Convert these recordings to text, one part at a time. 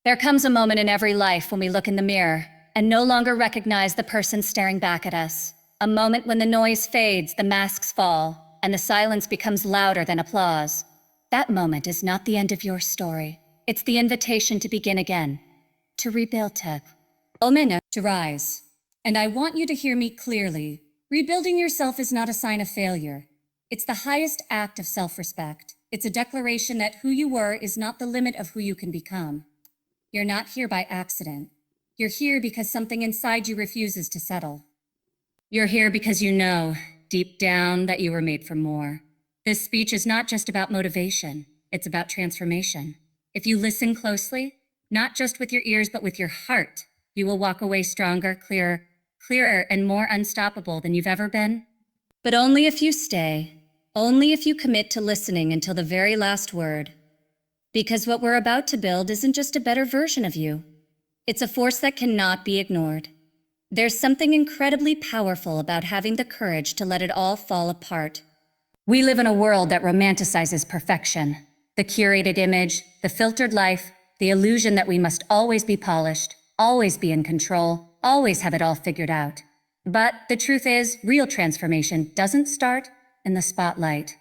There comes a moment in every life when we look in the mirror and no longer recognize the person staring back at us. A moment when the noise fades, the masks fall, and the silence becomes louder than applause. That moment is not the end of your story. It's the invitation to begin again, to rebuild, to rise. And I want you to hear me clearly. Rebuilding yourself is not a sign of failure. It's the highest act of self-respect. It's a declaration that who you were is not the limit of who you can become. You're not here by accident. You're here because something inside you refuses to settle. You're here because you know, deep down, that you were made for more. This speech is not just about motivation. It's about transformation. If you listen closely, not just with your ears, but with your heart, you will walk away stronger, clearer, and more unstoppable than you've ever been. But only if you stay, only if you commit to listening until the very last word. Because what we're about to build isn't just a better version of you. It's a force that cannot be ignored. There's something incredibly powerful about having the courage to let it all fall apart. We live in a world that romanticizes perfection. The curated image, the filtered life, the illusion that we must always be polished, always be in control, always have it all figured out. But the truth is, real transformation doesn't start in the spotlight.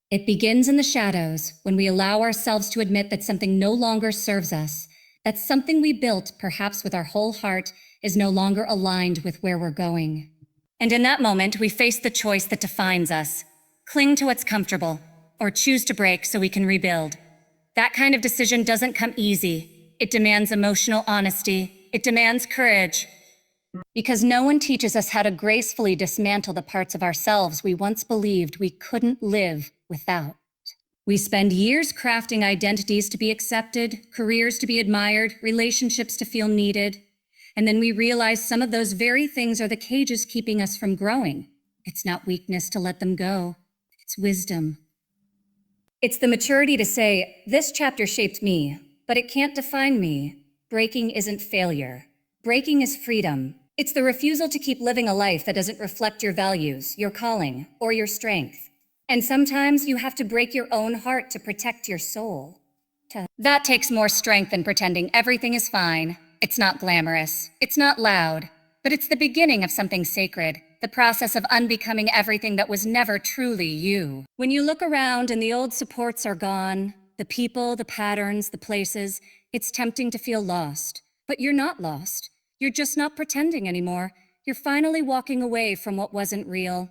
It begins in the shadows when we allow ourselves to admit that something no longer serves us, that something we built, perhaps with our whole heart, is no longer aligned with where we're going. And in that moment, we face the choice that defines us. Cling to what's comfortable, or choose to break so we can rebuild. That kind of decision doesn't come easy. It demands emotional honesty. It demands courage. Because no one teaches us how to gracefully dismantle the parts of ourselves we once believed we couldn't live without. We spend years crafting identities to be accepted, careers to be admired, relationships to feel needed. And then we realize some of those very things are the cages keeping us from growing. It's not weakness to let them go. It's wisdom. It's the maturity to say, this chapter shaped me, but it can't define me. Breaking isn't failure. Breaking is freedom. It's the refusal to keep living a life that doesn't reflect your values, your calling, or your strength. And sometimes you have to break your own heart to protect your soul. That takes more strength than pretending everything is fine. It's not glamorous. It's not loud. But it's the beginning of something sacred. The process of unbecoming everything that was never truly you. When you look around and the old supports are gone, the people, the patterns, the places, it's tempting to feel lost. But you're not lost. You're just not pretending anymore. You're finally walking away from what wasn't real.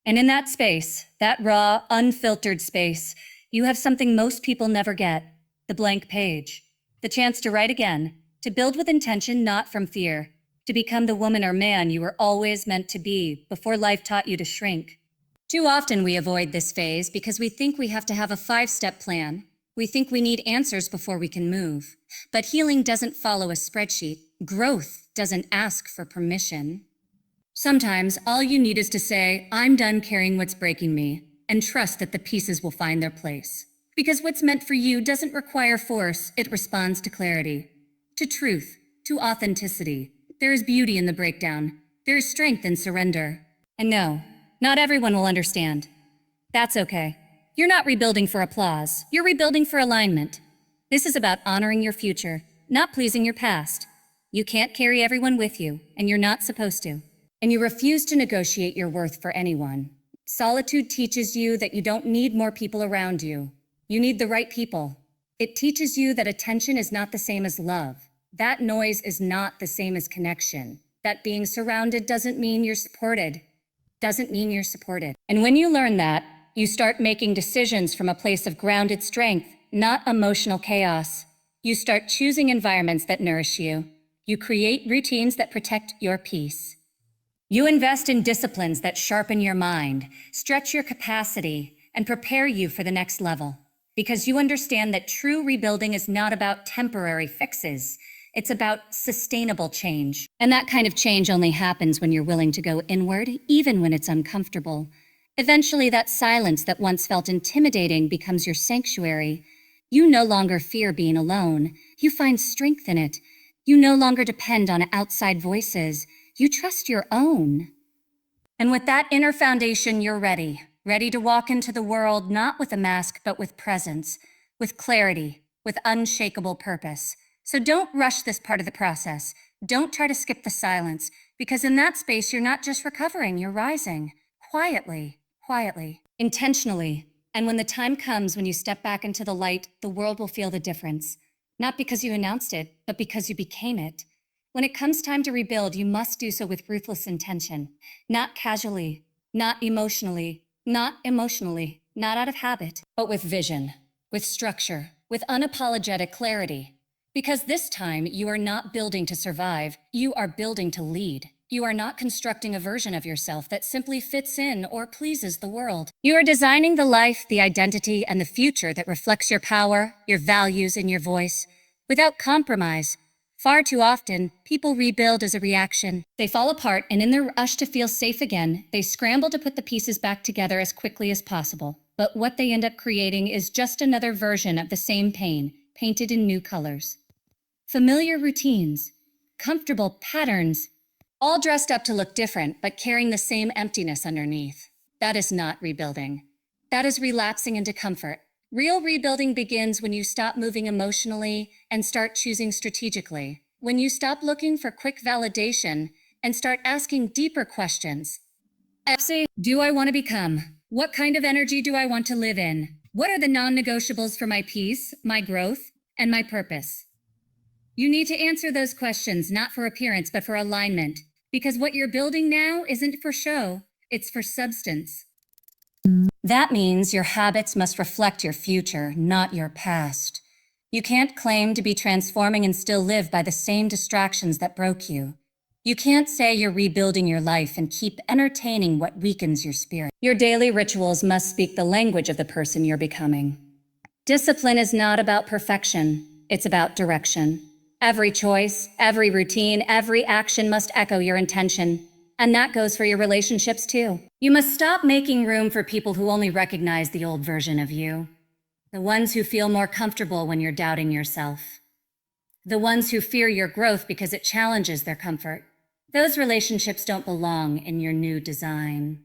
And in that space, that raw, unfiltered space, you have something most people never get. The blank page. The chance to write again. To build with intention, not from fear. To become the woman or man you were always meant to be before life taught you to shrink. Too often we avoid this phase because we think we have to have a 5-step plan. We think we need answers before we can move. But healing doesn't follow a spreadsheet. Growth doesn't ask for permission. Sometimes all you need is to say, I'm done carrying what's breaking me, and trust that the pieces will find their place. Because what's meant for you doesn't require force, it responds to clarity, to truth, to authenticity. There is beauty in the breakdown. There is strength in surrender. And no, not everyone will understand. That's okay. You're not rebuilding for applause. You're rebuilding for alignment. This is about honoring your future, not pleasing your past. You can't carry everyone with you, and you're not supposed to. And you refuse to negotiate your worth for anyone. Solitude teaches you that you don't need more people around you. You need the right people. It teaches you that attention is not the same as love. That noise is not the same as connection. That being surrounded doesn't mean you're supported. And when you learn that, you start making decisions from a place of grounded strength, not emotional chaos. You start choosing environments that nourish you. You create routines that protect your peace. You invest in disciplines that sharpen your mind, stretch your capacity, and prepare you for the next level. Because you understand that true rebuilding is not about temporary fixes. It's about sustainable change. And that kind of change only happens when you're willing to go inward, even when it's uncomfortable. Eventually, that silence that once felt intimidating becomes your sanctuary. You no longer fear being alone. You find strength in it. You no longer depend on outside voices. You trust your own. And with that inner foundation, you're ready to walk into the world not with a mask, but with presence, with clarity, with unshakable purpose. So don't rush this part of the process. Don't try to skip the silence, because in that space, you're not just recovering, you're rising. Quietly, quietly, intentionally. And when the time comes when you step back into the light, the world will feel the difference. Not because you announced it, but because you became it. When it comes time to rebuild, you must do so with ruthless intention. Not casually, not emotionally, not out of habit, but with vision, with structure, with unapologetic clarity. Because this time, you are not building to survive, you are building to lead. You are not constructing a version of yourself that simply fits in or pleases the world. You are designing the life, the identity, and the future that reflects your power, your values, and your voice, without compromise. Far too often, people rebuild as a reaction. They fall apart, and in their rush to feel safe again, they scramble to put the pieces back together as quickly as possible. But what they end up creating is just another version of the same pain, painted in new colors. Familiar routines, comfortable patterns, all dressed up to look different, but carrying the same emptiness underneath. That is not rebuilding. That is relapsing into comfort. Real rebuilding begins when you stop moving emotionally and start choosing strategically. When you stop looking for quick validation and start asking deeper questions. Do I want to become? What kind of energy do I want to live in? What are the non-negotiables for my peace, my growth, and my purpose? You need to answer those questions, not for appearance, but for alignment. Because what you're building now isn't for show, it's for substance. That means your habits must reflect your future, not your past. You can't claim to be transforming and still live by the same distractions that broke you. You can't say you're rebuilding your life and keep entertaining what weakens your spirit. Your daily rituals must speak the language of the person you're becoming. Discipline is not about perfection, it's about direction. Every choice, every routine, every action must echo your intention. And that goes for your relationships too. You must stop making room for people who only recognize the old version of you. The ones who feel more comfortable when you're doubting yourself. The ones who fear your growth because it challenges their comfort. Those relationships don't belong in your new design.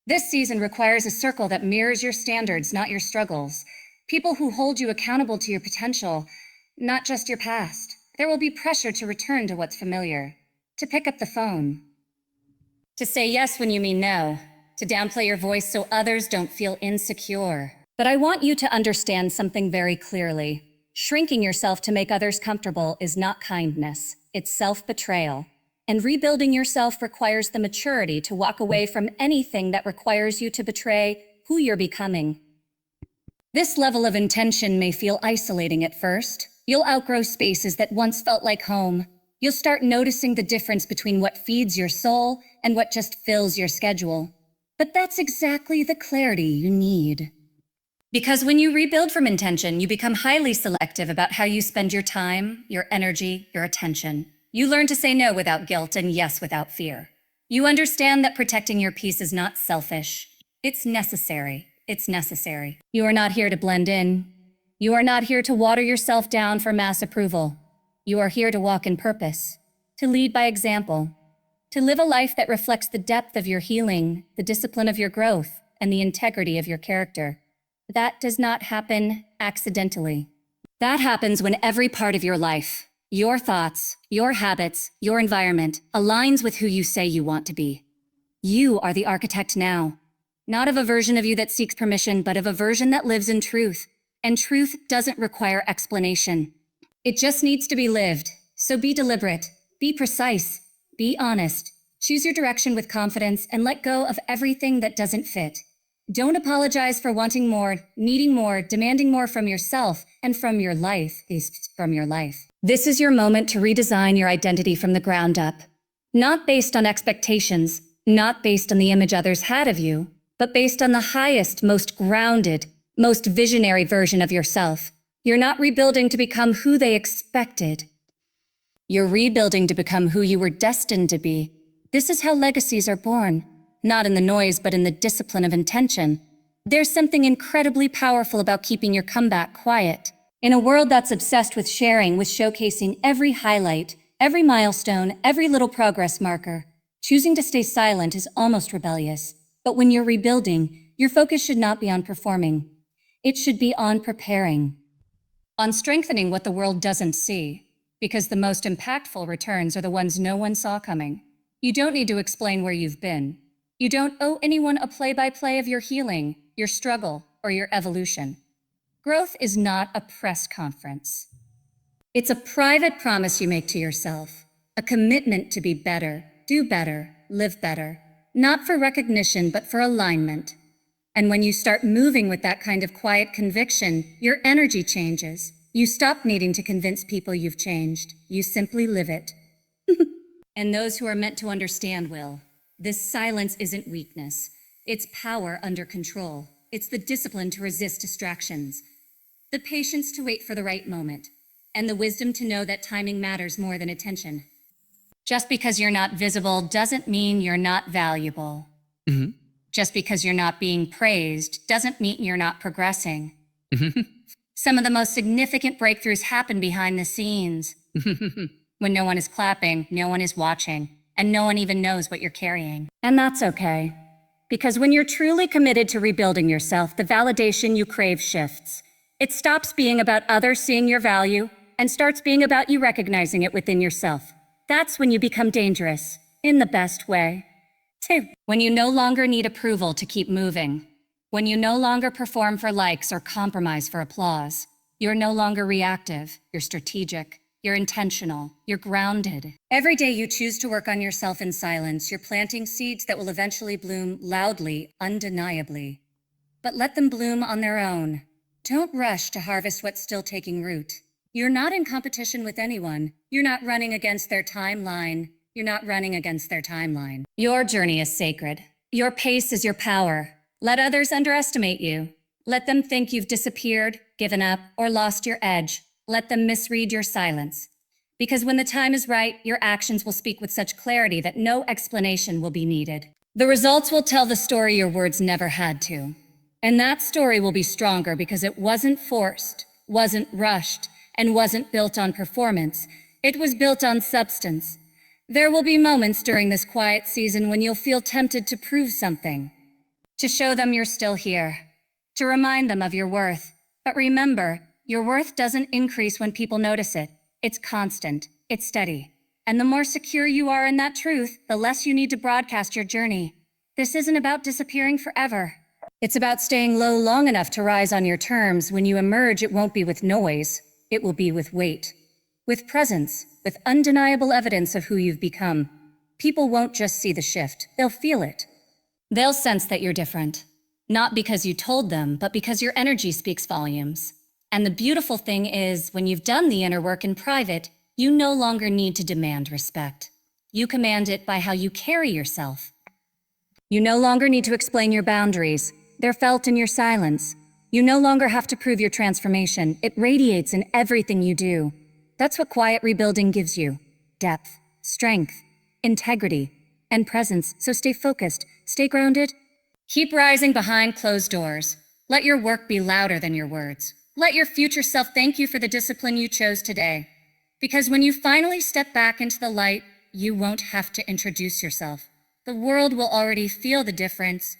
This season requires a circle that mirrors your standards, not your struggles. People who hold you accountable to your potential, not just your past. There will be pressure to return to what's familiar, to pick up the phone, to say yes when you mean no, to downplay your voice so others don't feel insecure. But I want you to understand something very clearly. Shrinking yourself to make others comfortable is not kindness, it's self-betrayal. And rebuilding yourself requires the maturity to walk away from anything that requires you to betray who you're becoming. This level of intention may feel isolating at first. You'll outgrow spaces that once felt like home. You'll start noticing the difference between what feeds your soul and what just fills your schedule. But that's exactly the clarity you need. Because when you rebuild from intention, you become highly selective about how you spend your time, your energy, your attention. You learn to say no without guilt and yes without fear. You understand that protecting your peace is not selfish. It's necessary. It's necessary. You are not here to blend in. You are not here to water yourself down for mass approval. You are here to walk in purpose, to lead by example, to live a life that reflects the depth of your healing, the discipline of your growth, and the integrity of your character. That does not happen accidentally. That happens when every part of your life, your thoughts, your habits, your environment, aligns with who you say you want to be. You are the architect now, not of a version of you that seeks permission, but of a version that lives in truth. And truth doesn't require explanation. It just needs to be lived. So be deliberate, be precise, be honest. Choose your direction with confidence and let go of everything that doesn't fit. Don't apologize for wanting more, needing more, demanding more from yourself and from your life. This is your moment to redesign your identity from the ground up. Not based on expectations, not based on the image others had of you, but based on the highest, most grounded, most visionary version of yourself. You're not rebuilding to become who they expected. You're rebuilding to become who you were destined to be. This is how legacies are born, not in the noise, but in the discipline of intention. There's something incredibly powerful about keeping your comeback quiet. In a world that's obsessed with sharing, with showcasing every highlight, every milestone, every little progress marker, choosing to stay silent is almost rebellious. But when you're rebuilding, your focus should not be on performing. It should be on preparing, on strengthening what the world doesn't see. Because the most impactful returns are the ones no one saw coming. You don't need to explain where you've been. You don't owe anyone a play-by-play of your healing, your struggle, or your evolution. Growth is not a press conference. It's a private promise you make to yourself, a commitment to be better, do better, live better, not for recognition, but for alignment. And when you start moving with that kind of quiet conviction, your energy changes. You stop needing to convince people you've changed. You simply live it. And those who are meant to understand will. This silence isn't weakness. It's power under control. It's the discipline to resist distractions, the patience to wait for the right moment, and the wisdom to know that timing matters more than attention. Just because you're not visible doesn't mean you're not valuable. Just because you're not being praised doesn't mean you're not progressing. Some of the most significant breakthroughs happen behind the scenes. When no one is clapping, no one is watching, and no one even knows what you're carrying. And that's okay. Because when you're truly committed to rebuilding yourself, the validation you crave shifts. It stops being about others seeing your value and starts being about you recognizing it within yourself. That's when you become dangerous, in the best way. 2. When you no longer need approval to keep moving. When you no longer perform for likes or compromise for applause. You're no longer reactive, you're strategic, you're intentional, you're grounded. Every day you choose to work on yourself in silence, you're planting seeds that will eventually bloom loudly, undeniably. But let them bloom on their own. Don't rush to harvest what's still taking root. You're not in competition with anyone. You're not running against their timeline. You're not running against their timeline. Your journey is sacred. Your pace is your power. Let others underestimate you. Let them think you've disappeared, given up, or lost your edge. Let them misread your silence. Because when the time is right, your actions will speak with such clarity that no explanation will be needed. The results will tell the story your words never had to. And that story will be stronger because it wasn't forced, wasn't rushed, and wasn't built on performance. It was built on substance. There will be moments during this quiet season when you'll feel tempted to prove something, to show them you're still here, to remind them of your worth. But remember, your worth doesn't increase when people notice it. It's constant, it's steady. And the more secure you are in that truth, the less you need to broadcast your journey. This isn't about disappearing forever. It's about staying low long enough to rise on your terms. When you emerge, it won't be with noise. It will be with weight, with presence, with undeniable evidence of who you've become. People won't just see the shift, they'll feel it. They'll sense that you're different, not because you told them, but because your energy speaks volumes. And the beautiful thing is, when you've done the inner work in private, you no longer need to demand respect. You command it by how you carry yourself. You no longer need to explain your boundaries. They're felt in your silence. You no longer have to prove your transformation. It radiates in everything you do. That's what quiet rebuilding gives you. Depth, strength, integrity, and presence. So stay focused, stay grounded. Keep rising behind closed doors. Let your work be louder than your words. Let your future self thank you for the discipline you chose today. Because when you finally step back into the light, you won't have to introduce yourself. The world will already feel the difference.